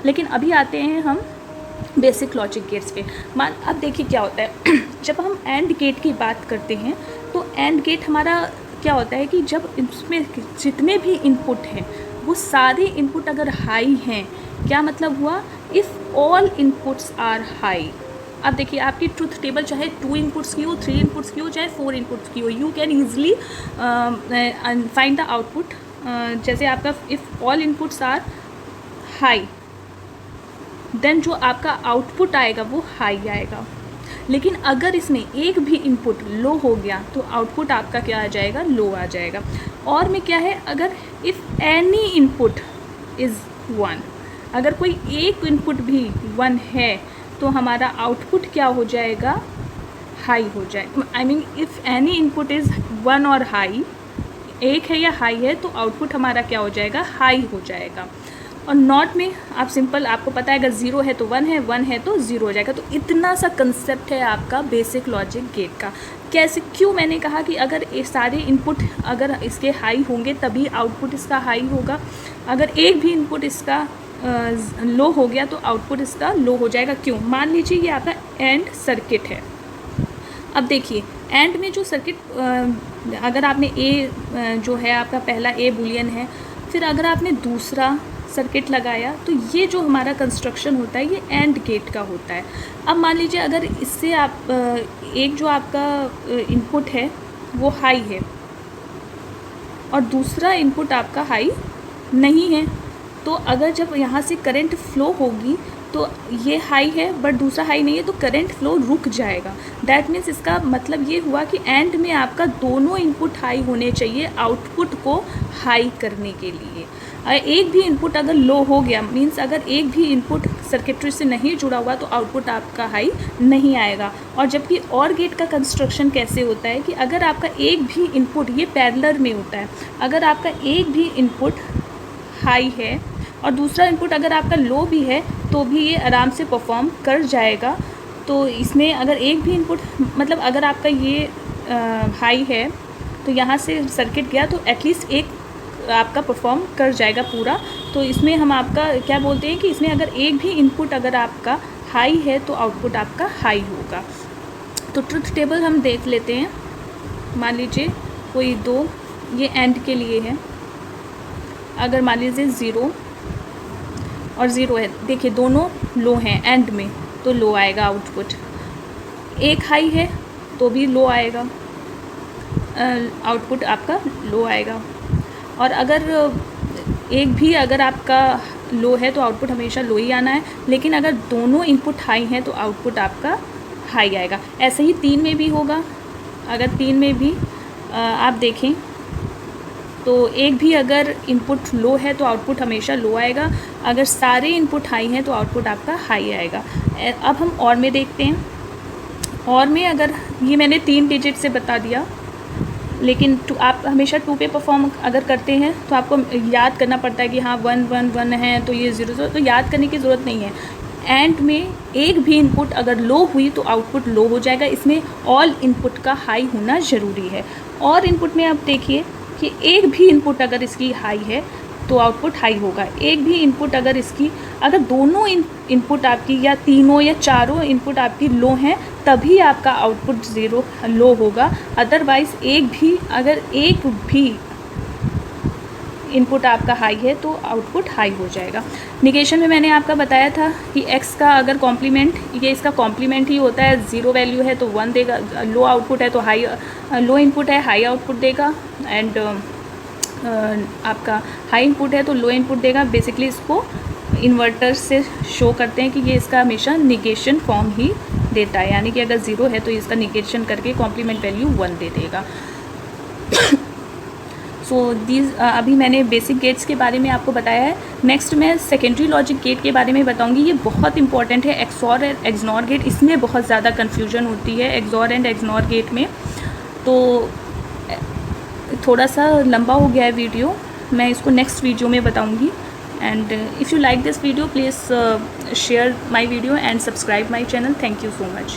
लेकिन अभी आते हैं हम बेसिक लॉजिक गेट्स पे। अब देखिए क्या होता है जब हम एंड गेट की बात करते हैं तो एंड गेट हमारा क्या होता है कि जब इसमें जितने भी इनपुट हैं वो सारे इनपुट अगर हाई हैं, क्या मतलब हुआ, if all inputs are high. अब देखिए आपकी ट्रुथ टेबल चाहे 2 इनपुट्स की हो, 3 इनपुट्स की हो, चाहे 4 इनपुट्स की हो, you can easily find the output. जैसे आपका if all inputs are high then जो आपका आउटपुट आएगा वो हाई आएगा। लेकिन अगर इसमें एक भी इनपुट लो हो गया तो आउटपुट आपका क्या आ जाएगा, लो आ जाएगा। और में क्या है, अगर इफ़ एनी इनपुट इज़ 1, अगर कोई एक इनपुट भी 1 है तो हमारा आउटपुट क्या हो जाएगा, हाई हो जाएगा। I mean if any input is 1 और हाई, एक है या हाई है, तो आउटपुट हमारा क्या हो जाएगा, हाई हो जाएगा। और नॉट में आप सिंपल, आपको पता है अगर 0 है तो 1 है, 1 है तो 0 हो जाएगा। तो इतना सा कंसेप्ट है आपका बेसिक लॉजिक गेट का। कैसे, क्यों मैंने कहा कि अगर ये सारे इनपुट अगर इसके हाई होंगे तभी आउटपुट इसका हाई होगा, अगर एक भी इनपुट इसका लो हो गया तो आउटपुट इसका लो हो जाएगा। क्यों, मान लीजिए ये आपका एंड सर्किट है। अब देखिए एंड में जो सर्किट, अगर आपने ए जो है आपका पहला ए बुलियन है, फिर अगर आपने दूसरा सर्किट लगाया तो ये जो हमारा कंस्ट्रक्शन होता है ये एंड गेट का होता है। अब मान लीजिए अगर इससे आप एक जो आपका इनपुट है वो हाई है और दूसरा इनपुट आपका हाई नहीं है, तो अगर जब यहाँ से करंट फ्लो होगी तो ये हाई है बट दूसरा हाई नहीं है तो करंट फ्लो रुक जाएगा। दैट मीन्स इसका मतलब ये हुआ कि एंड में आपका दोनों इनपुट हाई होने चाहिए आउटपुट को हाई करने के लिए। एक भी इनपुट अगर लो हो गया, मीन्स अगर एक भी इनपुट सर्किटरी से नहीं जुड़ा हुआ तो आउटपुट आपका हाई नहीं आएगा। और जबकि और गेट का कंस्ट्रक्शन कैसे होता है कि अगर आपका एक भी इनपुट, ये पैरेलल में होता है, अगर आपका एक भी इनपुट हाई है और दूसरा इनपुट अगर आपका लो भी है तो भी ये आराम से परफॉर्म कर जाएगा। तो इसमें अगर एक भी इनपुट, मतलब अगर आपका ये हाई है तो यहाँ से सर्किट गया तो एटलीस्ट एक आपका परफॉर्म कर जाएगा पूरा। तो इसमें हम आपका क्या बोलते हैं कि इसमें अगर एक भी इनपुट अगर आपका हाई है तो आउटपुट आपका हाई होगा। तो ट्रुथ टेबल हम देख लेते हैं। मान लीजिए कोई 2, ये एंड के लिए है, अगर मान लीजिए 0 और 0 है, देखिए दोनों लो हैं एंड में तो लो आएगा आउटपुट। एक हाई है तो भी लो आएगा, आउटपुट आपका लो आएगा। और अगर एक भी अगर आपका लो है तो आउटपुट हमेशा लो ही आना है, लेकिन अगर दोनों इनपुट हाई हैं तो आउटपुट आपका हाई आएगा। ऐसे ही 3 में भी होगा, अगर 3 में भी आप देखें तो एक भी अगर इनपुट लो है तो आउटपुट हमेशा लो आएगा, अगर सारे इनपुट हाई हैं तो आउटपुट आपका हाई आएगा। अब हम और में देखते हैं। और में अगर ये मैंने 3 डिजिट से बता दिया, लेकिन आप हमेशा 2 पे परफॉर्म अगर करते हैं तो आपको याद करना पड़ता है कि हाँ 1 1 1 है तो ये 0 तो याद करने की ज़रूरत नहीं है। एंड में एक भी इनपुट अगर लो हुई तो आउटपुट लो हो जाएगा, इसमें ऑल इनपुट का हाई होना ज़रूरी है। और इनपुट में आप देखिए कि एक भी इनपुट अगर इसकी हाई है तो आउटपुट हाई होगा, एक भी इनपुट अगर इसकी, अगर दोनों इनपुट आपकी या तीनों या चारों इनपुट आपकी लो हैं तभी आपका आउटपुट 0 लो होगा। अदरवाइज़ अगर एक भी इनपुट आपका हाई है तो आउटपुट हाई हो जाएगा। निगेशन में मैंने आपका बताया था कि x का अगर कॉम्प्लीमेंट, ये इसका कॉम्प्लीमेंट ही होता है, 0 वैल्यू है तो 1 देगा, लो आउटपुट है तो हाई, लो इनपुट है हाई आउटपुट देगा, एंड आपका हाई इनपुट है तो लो इनपुट देगा। बेसिकली इसको इन्वर्टर से शो करते हैं कि ये इसका हमेशा निगेशन फॉर्म ही देता है, यानी कि अगर 0 है तो इसका निगेशन करके कॉम्प्लीमेंट वैल्यू 1 दे देगा। सो अभी मैंने बेसिक गेट्स के बारे में आपको बताया है। नेक्स्ट मैं सेकेंडरी लॉजिक गेट के बारे में बताऊंगी। ये बहुत इंपॉर्टेंट है, एक्सॉर और एक्सनॉर गेट, इसमें बहुत ज़्यादा कन्फ्यूजन होती है एक्सॉर एंड एक्सनॉर गेट में। तो थोड़ा सा लंबा हो गया है वीडियो, मैं इसको नेक्स्ट वीडियो में बताऊंगी। And if you like this video please share my video and subscribe my channel. Thank you so much.